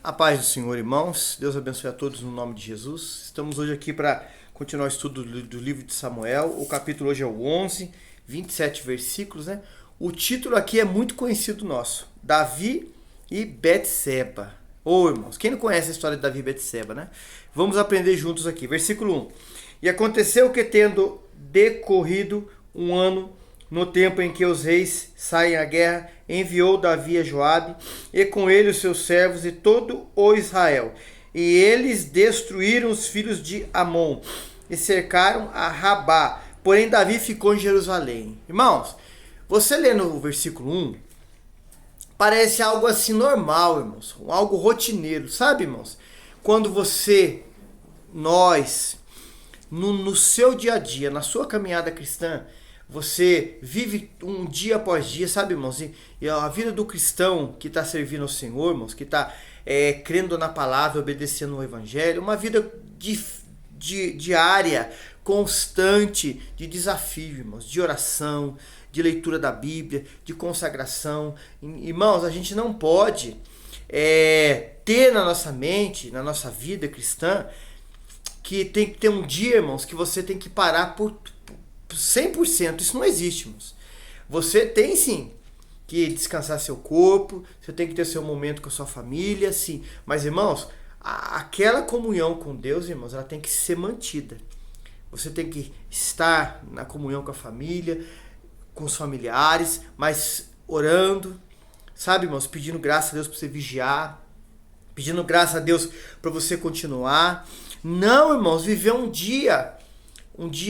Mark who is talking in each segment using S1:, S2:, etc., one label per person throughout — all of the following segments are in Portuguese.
S1: A paz do Senhor, irmãos. Deus abençoe a todos no nome de Jesus. Estamos hoje aqui para continuar o estudo do livro de Samuel. O capítulo hoje é o 11, 27 versículos, né? O título aqui é muito conhecido nosso. Davi e Betseba. Irmãos, quem não conhece a história de Davi e Betseba, né? Vamos aprender juntos aqui. Versículo 1. E aconteceu que, tendo decorrido um ano, no tempo em que os reis saem à guerra, enviou Davi a Joabe, e com ele os seus servos e todo o Israel. E eles destruíram os filhos de Amon e cercaram a Rabá. Porém Davi ficou em Jerusalém. Irmãos, você lendo o versículo 1, parece algo assim normal, irmãos. Algo rotineiro, sabe, irmãos? Quando nós, no seu dia a dia, na sua caminhada cristã, você vive um dia após dia, sabe, irmãos? E a vida do cristão que está servindo ao Senhor, irmãos, que está crendo na palavra, obedecendo ao Evangelho, uma vida diária, constante, de desafio, irmãos, de oração, de leitura da Bíblia, de consagração. Irmãos, a gente não pode ter na nossa mente, na nossa vida cristã, que tem que ter um dia, irmãos, que você tem que parar por 100%, isso não existe, irmãos. Você tem sim que descansar seu corpo, você tem que ter seu momento com a sua família, sim. Mas, irmãos, aquela comunhão com Deus, irmãos, ela tem que ser mantida. Você tem que estar na comunhão com a família, com os familiares, mas orando, sabe, irmãos, pedindo graça a Deus para você vigiar, pedindo graça a Deus para você continuar. Não, irmãos, viver um dia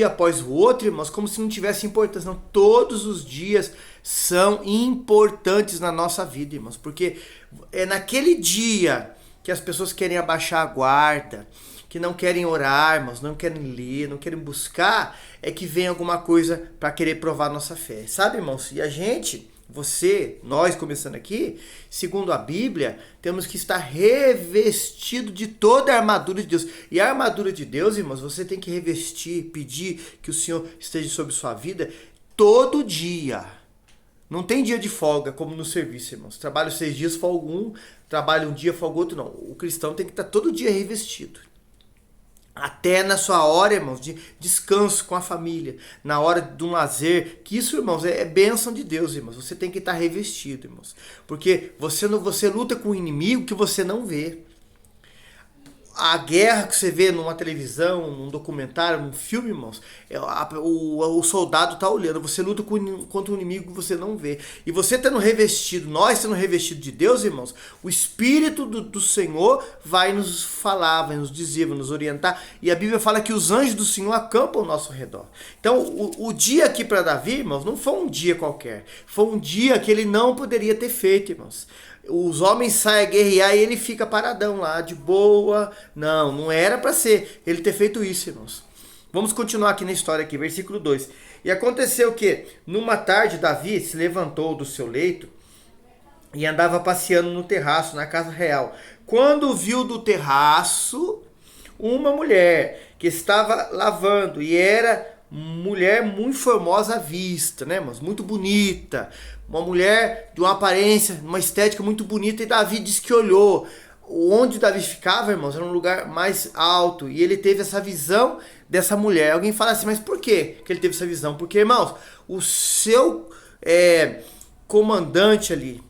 S1: após o outro, irmãos, como se não tivesse importância. Não, todos os dias são importantes na nossa vida, irmãos, porque é naquele dia que as pessoas querem abaixar a guarda, que não querem orar, irmãos, não querem ler, não querem buscar, é que vem alguma coisa para querer provar nossa fé, sabe, irmãos? E a gente, nós começando aqui, segundo a Bíblia, temos que estar revestido de toda a armadura de Deus. E a armadura de Deus, irmãos, você tem que revestir, pedir que o Senhor esteja sobre sua vida todo dia. Não tem dia de folga, como no serviço, irmãos. Trabalho 6 dias, folga um, trabalho um dia, folga outro, não. O cristão tem que estar todo dia revestido. Até na sua hora, irmãos, de descanso com a família, na hora de um lazer, que isso, irmãos, é bênção de Deus, irmãos. Você tem que estar revestido, irmãos. Porque você luta com um inimigo que você não vê. A guerra que você vê numa televisão, num documentário, num filme, irmãos, o soldado está olhando. Você luta contra um inimigo que você não vê. E você tendo revestido, nós tendo revestido de Deus, irmãos, o Espírito do Senhor vai nos falar, vai nos dizer, vai nos orientar. E a Bíblia fala que os anjos do Senhor acampam ao nosso redor. Então, o dia aqui para Davi, irmãos, não foi um dia qualquer. Foi um dia que ele não poderia ter feito, irmãos. Os homens saem a guerrear e ele fica paradão lá, de boa. Não era para ser ele ter feito isso, irmãos. Vamos continuar aqui na história, aqui, versículo 2. E aconteceu que, numa tarde, Davi se levantou do seu leito e andava passeando no terraço, na casa real. Quando viu do terraço uma mulher que estava lavando, e era mulher muito formosa à vista, né, irmãos? Muito bonita. Uma mulher de uma aparência, uma estética muito bonita, e Davi disse que olhou. Onde Davi ficava, irmãos, era um lugar mais alto, e ele teve essa visão dessa mulher. Alguém fala assim, mas por que ele teve essa visão? Porque, irmãos, o seu comandante ali,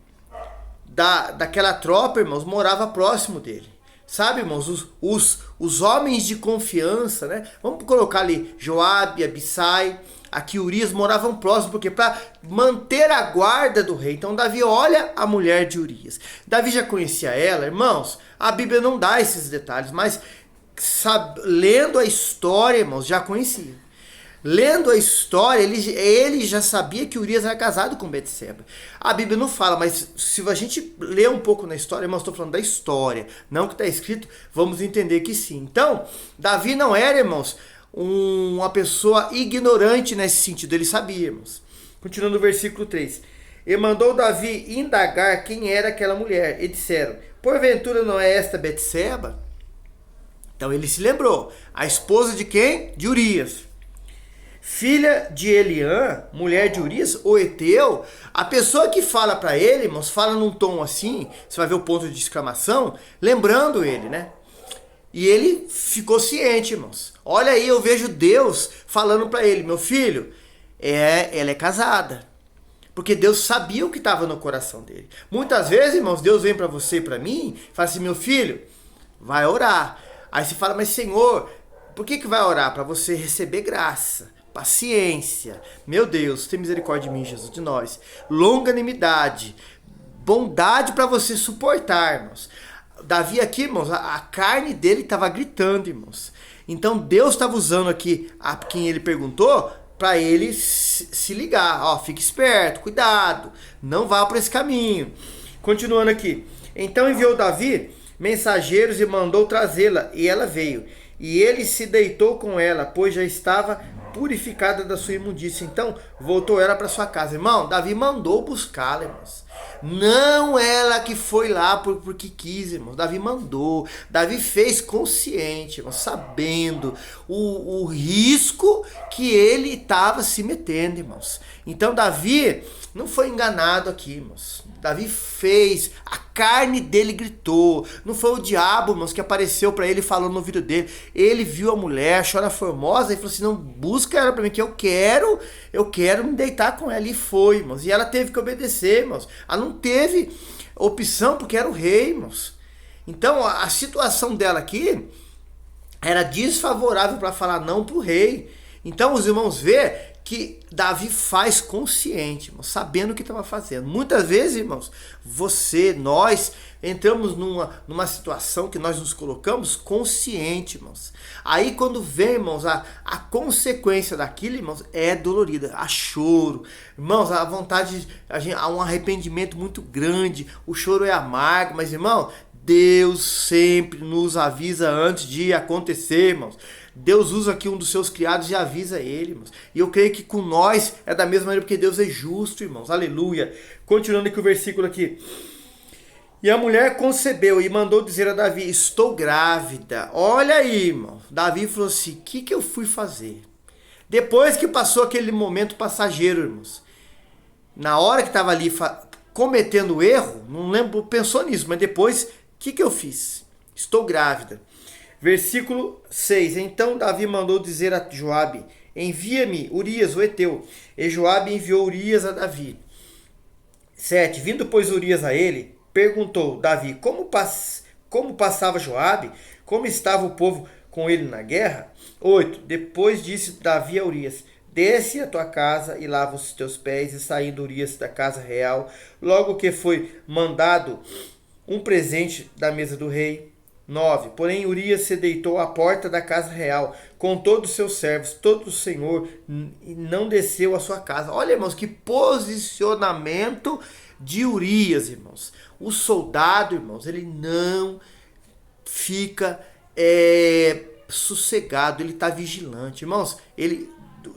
S1: daquela tropa, irmãos, morava próximo dele. Sabe, irmãos, os homens de confiança, né? Vamos colocar ali Joabe, Abissai, aqui Urias moravam próximo, porque para manter a guarda do rei. Então Davi olha a mulher de Urias. Davi já conhecia ela, irmãos. A Bíblia não dá esses detalhes, mas lendo a história, irmãos, já conhecia. Lendo a história, ele já sabia que Urias era casado com Betseba. A Bíblia não fala, mas se a gente ler um pouco na história, irmãos, estou falando da história, não o que está escrito, vamos entender que sim. Então, Davi não era, irmãos, uma pessoa ignorante nesse sentido, ele sabia, irmãos. Continuando no versículo 3. E mandou Davi indagar quem era aquela mulher, e disseram, porventura não é esta Betseba? Então ele se lembrou, a esposa de quem? De Urias, filha de Eliã, mulher de Urias, o Eteu. A pessoa que fala para ele, irmãos, fala num tom assim, você vai ver o ponto de exclamação, lembrando ele, né? E ele ficou ciente, irmãos. Olha aí, eu vejo Deus falando para ele, meu filho, ela é casada. Porque Deus sabia o que estava no coração dele. Muitas vezes, irmãos, Deus vem para você e para mim e fala assim, meu filho, vai orar. Aí você fala, mas Senhor, por que vai orar? Para você receber graça, paciência. Meu Deus, tem misericórdia de mim, Jesus, de nós. Longanimidade, bondade para você suportar, irmãos. Davi aqui, irmãos, a carne dele estava gritando, irmãos. Então Deus estava usando aqui a quem ele perguntou para ele se ligar. Ó, fique esperto, cuidado, não vá por esse caminho. Continuando aqui. Então enviou Davi mensageiros e mandou trazê-la, e ela veio. E ele se deitou com ela, pois já estava purificada da sua imundícia. Então voltou ela para sua casa. Irmão, Davi mandou buscá-la, irmãos. Não ela que foi lá porque quis, irmãos. Davi mandou. Davi fez consciente, irmãos, sabendo o risco que ele estava se metendo, irmãos. Então Davi não foi enganado aqui, irmãos. Davi fez, a carne dele gritou. Não foi o diabo, irmãos, que apareceu para ele falando no ouvido dele. Ele viu a mulher, chora formosa, e falou assim, não, busca ela para mim, que eu quero me deitar com ela. E foi, irmãos. E ela teve que obedecer, irmãos. Ela não teve opção porque era o rei, irmãos. Então a situação dela aqui era desfavorável para falar não pro rei. Então os irmãos vê que Davi faz consciente, irmãos, sabendo o que estava fazendo. Muitas vezes, irmãos, nós entramos numa situação que nós nos colocamos consciente, irmãos. Aí quando vem, irmãos, a consequência daquilo, irmãos, é dolorida. Há choro, irmãos, a vontade, há um arrependimento muito grande, o choro é amargo, mas, irmão, Deus sempre nos avisa antes de acontecer, irmãos. Deus usa aqui um dos seus criados e avisa ele, irmãos. E eu creio que com nós é da mesma maneira, porque Deus é justo, irmãos. Aleluia. Continuando aqui o versículo aqui. E a mulher concebeu e mandou dizer a Davi, estou grávida. Olha aí, irmão. Davi falou assim, o que eu fui fazer? Depois que passou aquele momento passageiro, irmãos. Na hora que estava ali cometendo o erro, não lembro, pensou nisso, mas depois, o que eu fiz? Estou grávida. Versículo 6. Então Davi mandou dizer a Joabe, envia-me Urias, o Eteu. E Joabe enviou Urias a Davi. 7. Vindo, pois, Urias a ele, perguntou Davi, como passava Joabe? Como estava o povo com ele na guerra? 8. Depois disse Davi a Urias, desce a tua casa e lava os teus pés. E saindo Urias da casa real, logo que foi mandado um presente da mesa do rei. 9. Porém Urias se deitou à porta da casa real, com todos os seus servos, todo o Senhor, e não desceu à sua casa. Olha, irmãos, que posicionamento de Urias, irmãos. O soldado, irmãos, ele não fica sossegado, ele está vigilante. Irmãos,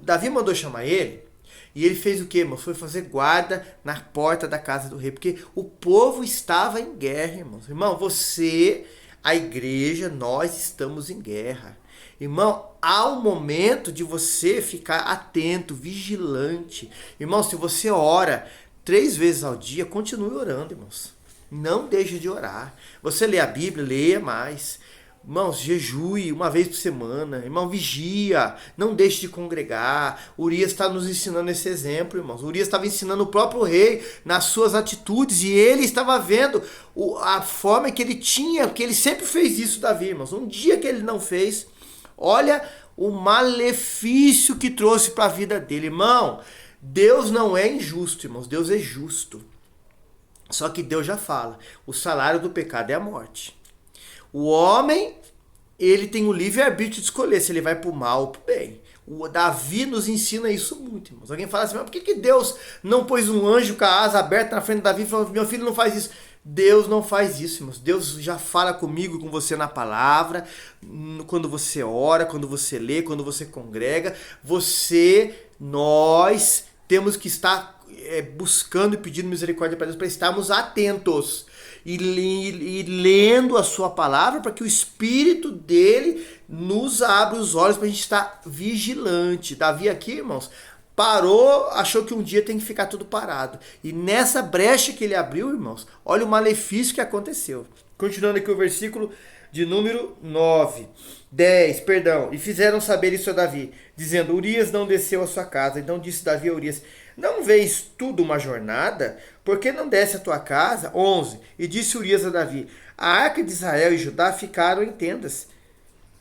S1: Davi mandou chamar ele, e ele fez o que, irmãos? Foi fazer guarda na porta da casa do rei, porque o povo estava em guerra, irmãos. Irmão, a igreja, nós estamos em guerra. Irmão, há um momento de você ficar atento, vigilante. Irmão, se você ora 3 vezes ao dia, continue orando, irmãos. Não deixe de orar. Você lê a Bíblia, leia mais. Irmãos, jejue 1 vez por semana. Irmão, vigia. Não deixe de congregar. Urias está nos ensinando esse exemplo, irmãos. Urias estava ensinando o próprio rei nas suas atitudes. E ele estava vendo a forma que ele tinha, porque ele sempre fez isso, Davi, irmãos. Um dia que ele não fez, olha o malefício que trouxe para a vida dele. Irmão, Deus não é injusto, irmãos. Deus é justo. Só que Deus já fala, o salário do pecado é a morte. O homem, ele tem o livre-arbítrio de escolher se ele vai para o mal ou para o bem. O Davi nos ensina isso muito, irmãos. Alguém fala assim, mas por que Deus não pôs um anjo com a asa aberta na frente de Davi e falou, meu filho não faz isso? Deus não faz isso, irmãos. Deus já fala comigo e com você na palavra, quando você ora, quando você lê, quando você congrega. Nós temos que estar buscando e pedindo misericórdia para Deus, para estarmos atentos. e lendo a sua palavra para que o Espírito dele nos abra os olhos para a gente estar vigilante. Davi aqui, irmãos, parou, achou que um dia tem que ficar tudo parado. E nessa brecha que ele abriu, irmãos, olha o malefício que aconteceu. Continuando aqui o versículo de número 10, e fizeram saber isso a Davi, dizendo, Urias não desceu à sua casa. Então disse Davi a Urias, não vês tudo uma jornada? Por que não desce à tua casa? 11, e disse Urias a Davi, a arca de Israel e Judá ficaram em tendas.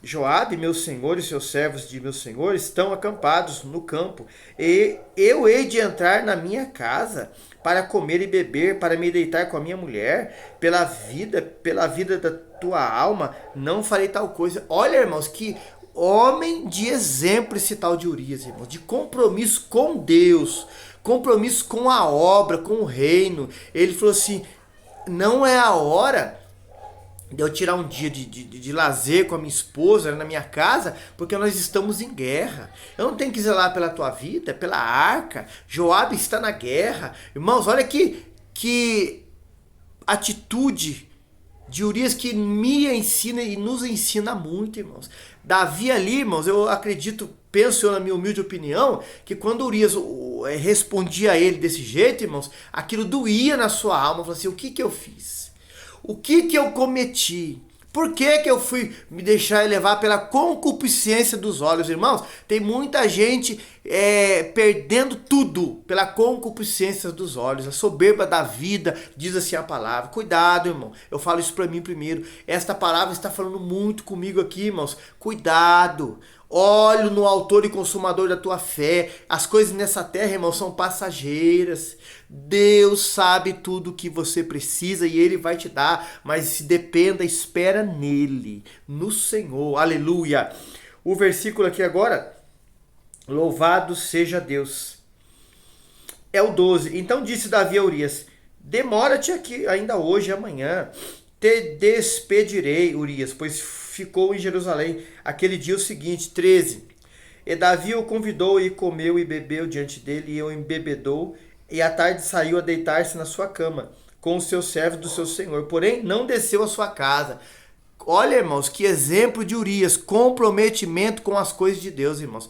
S1: Joabe, meu senhor, e seus servos de meu senhor estão acampados no campo, e eu hei de entrar na minha casa para comer e beber, para me deitar com a minha mulher, pela vida da tua alma, não farei tal coisa. Olha, irmãos, que homem de exemplo esse tal de Urias, irmãos, de compromisso com Deus, compromisso com a obra, com o reino. Ele falou assim, não é a hora de eu tirar um dia de lazer com a minha esposa na minha casa, porque nós estamos em guerra. Eu não tenho que zelar pela tua vida, pela arca. Joabe está na guerra. Irmãos, olha que atitude de Urias que me ensina e nos ensina muito, irmãos. Davi ali, irmãos, eu acredito, penso eu na minha humilde opinião, que quando Urias respondia a ele desse jeito, irmãos, aquilo doía na sua alma. Falou assim, o que eu fiz? O que eu cometi? Por que eu fui me deixar levar pela concupiscência dos olhos, irmãos? Tem muita gente perdendo tudo pela concupiscência dos olhos, a soberba da vida, diz assim a palavra. Cuidado, irmão. Eu falo isso para mim primeiro. Esta palavra está falando muito comigo aqui, irmãos. Cuidado. Olho no autor e consumador da tua fé. As coisas nessa terra, irmão, são passageiras. Deus sabe tudo o que você precisa e Ele vai te dar. Mas se dependa, espera nele, no Senhor. Aleluia. O versículo aqui agora. Louvado seja Deus. É o 12. Então disse Davi a Urias, demora-te aqui ainda hoje e amanhã. Te despedirei, Urias, pois ficou em Jerusalém aquele dia o seguinte, 13. E Davi o convidou e comeu e bebeu diante dele e o embebedou. E à tarde saiu a deitar-se na sua cama com os seus servos do seu senhor. Porém, não desceu à sua casa. Olha, irmãos, que exemplo de Urias. Comprometimento com as coisas de Deus, irmãos.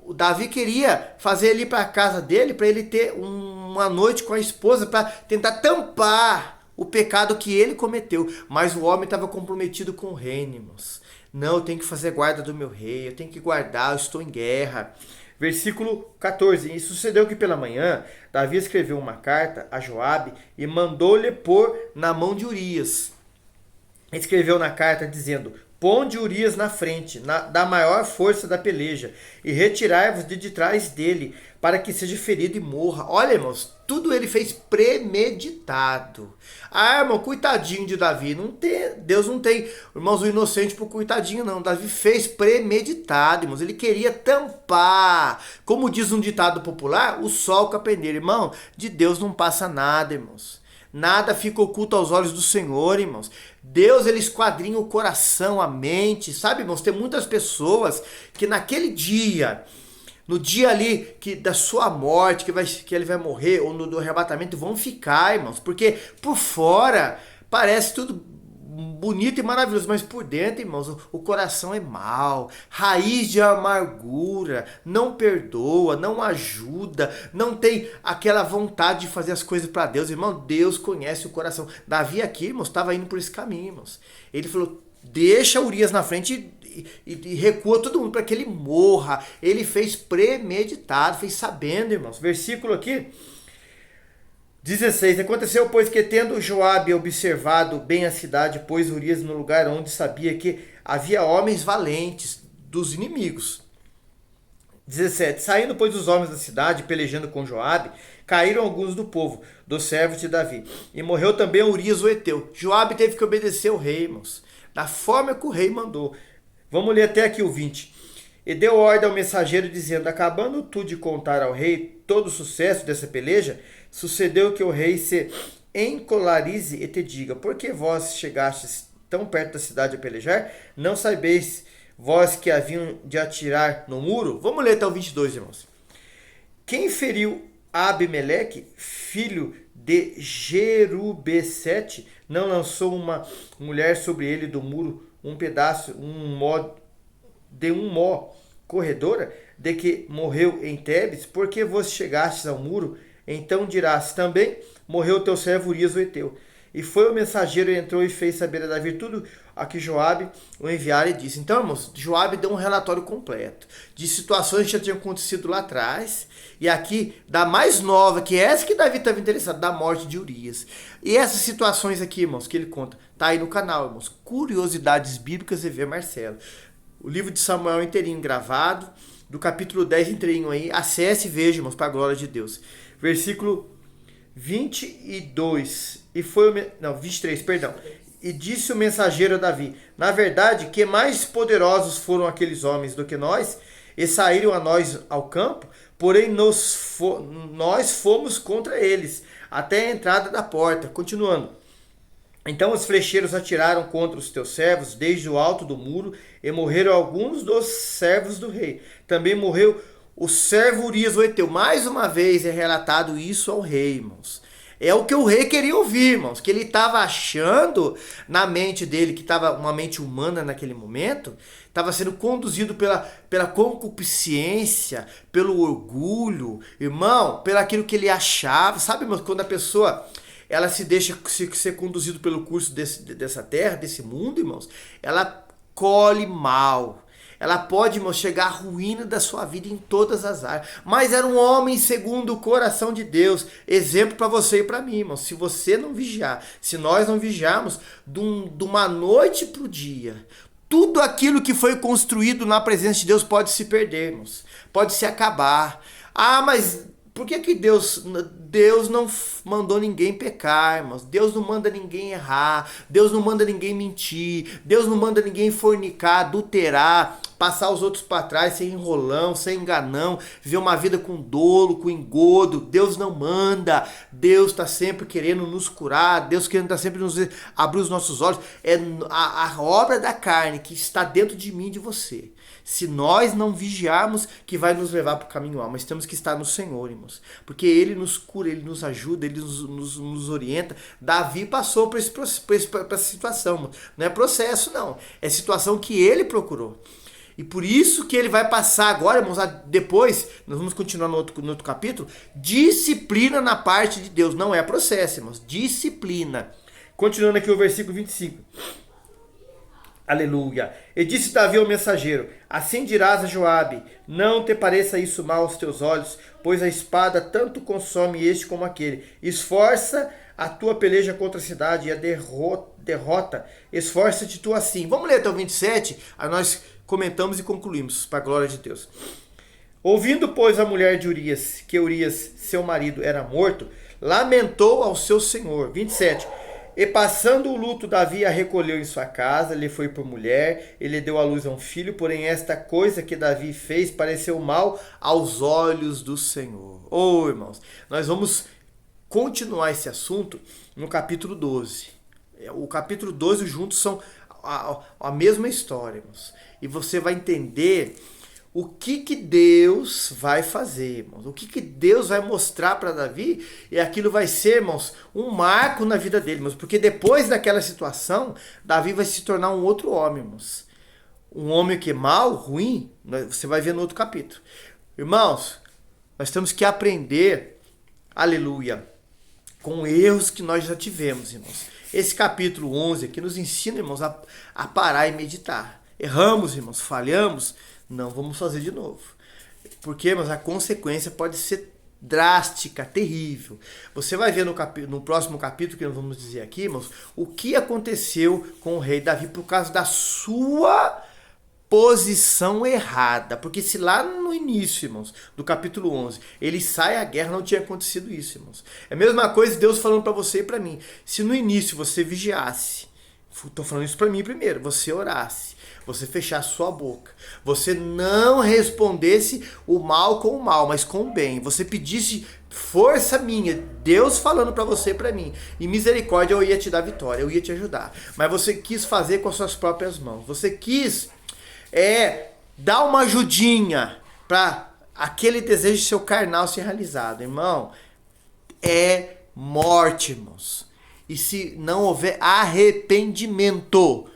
S1: O Davi queria fazer ele ir para a casa dele, para ele ter uma noite com a esposa, para tentar tampar o pecado que ele cometeu. Mas o homem estava comprometido com o reino, irmãos. Não, eu tenho que fazer guarda do meu rei, eu tenho que guardar, eu estou em guerra. Versículo 14. E sucedeu que pela manhã, Davi escreveu uma carta a Joabe e mandou-lhe pôr na mão de Urias. Escreveu na carta dizendo, ponde Urias na frente, da maior força da peleja, e retirai-vos de trás dele, para que seja ferido e morra. Olha, irmãos, tudo ele fez premeditado. Ah, irmão, coitadinho de Davi. Deus não tem, irmãos, o inocente por coitadinho, não. Davi fez premeditado, irmãos. Ele queria tampar. Como diz um ditado popular, o sol com a peneira. Irmão, de Deus não passa nada, irmãos. Nada fica oculto aos olhos do Senhor, irmãos. Deus, ele esquadrinha o coração, a mente. Sabe, irmãos, tem muitas pessoas que naquele dia, no dia ali da sua morte, que ele vai morrer, ou no arrebatamento, vão ficar, irmãos. Porque por fora parece tudo bonito e maravilhoso, mas por dentro, irmãos, o coração é mau, raiz de amargura, não perdoa, não ajuda, não tem aquela vontade de fazer as coisas para Deus. Irmão, Deus conhece o coração. Davi aqui, irmãos, estava indo por esse caminho, irmãos. Ele falou, deixa Urias na frente e recua todo mundo para que ele morra. Ele fez premeditado, fez sabendo, irmãos. Versículo aqui 16. Aconteceu, pois, que tendo Joabe observado bem a cidade, pôs Urias no lugar onde sabia que havia homens valentes dos inimigos. 17. Saindo, pois, os homens da cidade, pelejando com Joabe, caíram alguns do povo, dos servos de Davi. E morreu também Urias o Heteu. Joabe teve que obedecer ao rei, irmãos, da forma que o rei mandou. Vamos ler até aqui o 20. E deu ordem ao mensageiro, dizendo, acabando tu de contar ao rei todo o sucesso dessa peleja, sucedeu que o rei se encolarize e te diga, por que vós chegastes tão perto da cidade a pelejar? Não sabeis vós que haviam de atirar no muro? Vamos ler até o 22, irmãos. Quem feriu Abimeleque, filho de Jerubessete, não lançou uma mulher sobre ele do muro um pedaço, de um mó corredora, de que morreu em Tebes, porque vos chegastes ao muro, então dirás também, morreu teu servo Urias o Heteu. E foi o mensageiro, entrou e fez saber a Davi tudo a que Joabe o enviara e disse. Então, irmãos, Joabe deu um relatório completo de situações que já tinham acontecido lá atrás. E aqui, da mais nova, que é essa que Davi estava interessado, da morte de Urias. E essas situações aqui, irmãos, que ele conta, tá aí no canal, irmãos. Curiosidades Bíblicas EV Marcelo. O livro de Samuel inteirinho gravado, do capítulo 10 inteirinho aí. Acesse e veja, irmãos, para a glória de Deus. Versículo 22. 23, perdão. E disse o mensageiro a Davi: na verdade, que mais poderosos foram aqueles homens do que nós, e saíram a nós ao campo, porém nós fomos contra eles, até a entrada da porta. Continuando. Então os flecheiros atiraram contra os teus servos, desde o alto do muro, e morreram alguns dos servos do rei. Também morreu o servo Urias o Heteu. Mais uma vez é relatado isso ao rei, irmãos. É o que o rei queria ouvir, irmãos. Que ele estava achando na mente dele, que estava uma mente humana naquele momento, estava sendo conduzido pela concupiscência, pelo orgulho, irmão, pelo aquilo que ele achava. Sabe, irmãos, quando a pessoa ela se deixa ser conduzido pelo curso dessa terra, desse mundo, irmãos, ela colhe mal. Ela pode, irmão, chegar à ruína da sua vida em todas as áreas. Mas era um homem segundo o coração de Deus. Exemplo para você e para mim, irmão. Se você não vigiar, se nós não vigiarmos, de uma noite para o dia, tudo aquilo que foi construído na presença de Deus pode se perder, irmãos. Pode se acabar. Ah, mas por que Deus não mandou ninguém pecar, irmãos? Deus não manda ninguém errar. Deus não manda ninguém mentir. Deus não manda ninguém fornicar, adulterar, passar os outros para trás, sem enrolão, sem enganão, viver uma vida com dolo, com engodo. Deus não manda. Deus está sempre querendo nos curar. Deus está sempre nos abrir os nossos olhos. É a obra da carne que está dentro de mim e de você. Se nós não vigiarmos, que vai nos levar para o caminho mal. Mas temos que estar no Senhor, irmãos. Porque Ele nos cura, Ele nos ajuda, Ele nos orienta. Davi passou por essa situação. Não é processo, não. É situação que ele procurou. E por isso que ele vai passar agora, irmãos, depois, nós vamos continuar no outro capítulo, disciplina na parte de Deus. Não é processo, irmãos. Disciplina. Continuando aqui o versículo 25. Aleluia. E disse Davi ao mensageiro: assim dirás a Joabe: não te pareça isso mal aos teus olhos, pois a espada tanto consome este como aquele. Esforça a tua peleja contra a cidade e a derrota. Esforça-te tu assim. Vamos ler até o 27, aí nós comentamos e concluímos, para a glória de Deus. Ouvindo, pois, a mulher de Urias, que Urias, seu marido, era morto, lamentou ao seu senhor. 27. E passando o luto, Davi a recolheu em sua casa, lhe foi por mulher, ele deu à luz a um filho, porém esta coisa que Davi fez pareceu mal aos olhos do Senhor. Irmãos, nós vamos continuar esse assunto no capítulo 12. O capítulo 12 juntos são a mesma história, irmãos. E você vai entender o que Deus vai fazer, irmãos. O que Deus vai mostrar para Davi. E aquilo vai ser, irmãos, um marco na vida dele, irmãos. Porque depois daquela situação, Davi vai se tornar um outro homem, irmãos. Um homem que é mau, ruim, você vai ver no outro capítulo. Irmãos, nós temos que aprender, aleluia, com erros que nós já tivemos, irmãos. Esse capítulo 11 aqui nos ensina, irmãos, a parar e meditar. Erramos, irmãos, falhamos, não vamos fazer de novo. Porque, irmãos, a consequência pode ser drástica, terrível. Você vai ver no próximo capítulo, que nós vamos dizer aqui, irmãos, o que aconteceu com o rei Davi por causa da sua posição errada. Porque se lá no início, irmãos, do capítulo 11, ele sai à guerra, não tinha acontecido isso, irmãos. É a mesma coisa Deus falando para você e para mim. Se no início você vigiasse, estou falando isso para mim primeiro, você orasse, você fechasse sua boca, você não respondesse o mal com o mal, mas com o bem, você pedisse força minha, Deus falando para você e para mim, e misericórdia, eu ia te dar vitória, eu ia te ajudar. Mas você quis fazer com as suas próprias mãos, você quis dar uma ajudinha para aquele desejo seu carnal ser realizado, irmão. É morte, irmãos. E se não houver arrependimento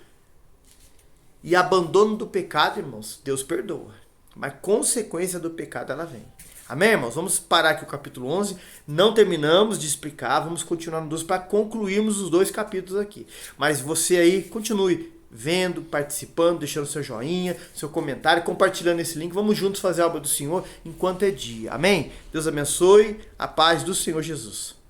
S1: e abandono do pecado, irmãos, Deus perdoa. Mas consequência do pecado ela vem. Amém, irmãos? Vamos parar aqui o capítulo 11. Não terminamos de explicar, vamos continuar no 12 para concluirmos os 2 capítulos aqui. Mas você aí continue vendo, participando, deixando seu joinha, seu comentário, compartilhando esse link. Vamos juntos fazer a obra do Senhor enquanto é dia. Amém? Deus abençoe. A paz do Senhor Jesus.